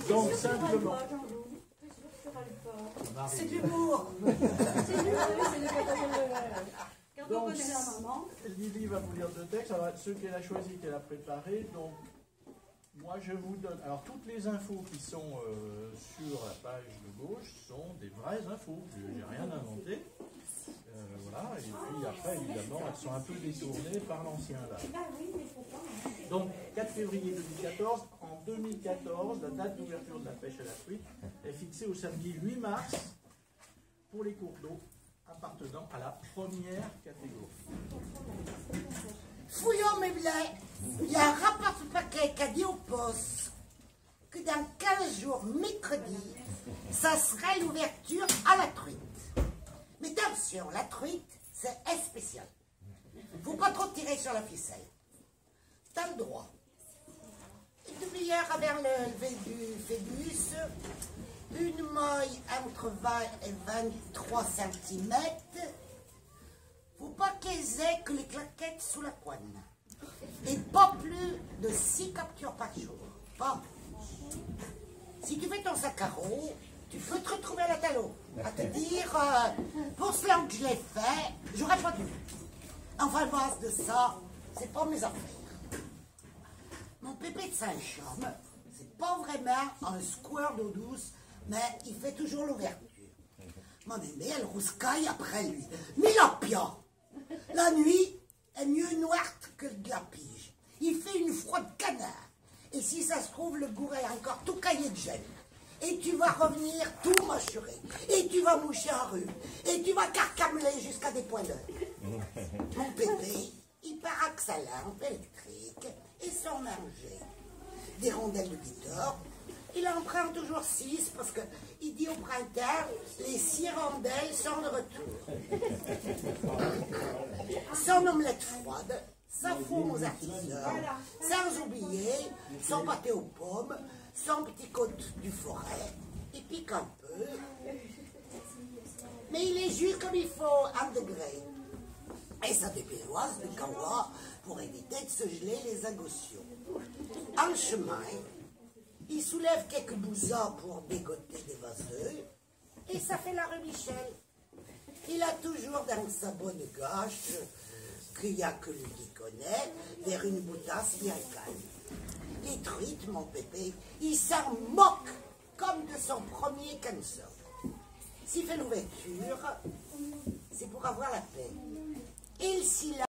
Donc simplement. C'est de l'humour. Donc, Lily va vous lire deux textes. Alors, ceux qu'elle a choisis, qu'elle a préparés. Donc, moi, je vous donne. Alors, toutes les infos qui sont sur la page de gauche sont des vraies infos. Je n'ai rien inventé. Voilà. Et puis après, évidemment, elles sont un peu détournées par l'ancien là. Donc, 4 février 2014. En 2014, la date d'ouverture de la pêche à la truite est fixée au samedi 8 mars pour les cours d'eau appartenant à la première catégorie. Fouillons mes blés. Il y a un rapport de paquet qui a dit au poste que dans 15 jours, mercredi, ça serait l'ouverture à la truite. Mais attention, la truite, c'est spécial. Il ne faut pas trop tirer sur la ficelle. T'as le droit. Une demi-heure vers le lever du phébus, une maille entre 20 et 23 cm. Faut pas qu'ils aient que les claquettes sous la poigne. Et pas plus de 6 captures par jour. Pas plus. Si tu fais ton sac à dos, tu peux te retrouver à la talon. À te dire, pour cela que je l'ai fait, j'aurais pas dû. Enfin, le base de ça, c'est pas mes affaires. Mon pépé de Saint-Chaume, c'est pas vraiment un square d'eau douce, mais il fait toujours l'ouverture. Mon aimé, elle rouscaille après lui. Mais la pia, la nuit est mieux noire que de la pige. Il fait une froide canard. Et si ça se trouve, le gouré est encore tout caillé de gel. Et tu vas revenir tout mâchuré. Et tu vas moucher en rue. Et tu vas carcameler jusqu'à des points d'œil. Mon pépé, il part avec sa lampe électrique et son manger. Des rondelles de guitare. Il en prend toujours 6 parce qu'il dit au printemps, les 6 rondelles sont de retour. Son omelette froide, sa fourme aux artisans, sans oublier son pâté aux pommes, son petit côte du forêt. Il pique un peu, mais il est juste comme il faut, 1 degré. Et sa dépéroise de kawa pour éviter de se geler les agossions. En chemin, il soulève quelques bousins pour dégoter des vaseux, et ça fait la rue Michel. Il a toujours dans sa bonne gauche, qu'il n'y a que lui qui connaît, vers une boutasse bien calme. Les truites, mon pépé, il s'en moque comme de son premier cancer. S'il fait l'ouverture, c'est pour avoir la paix. Et s'il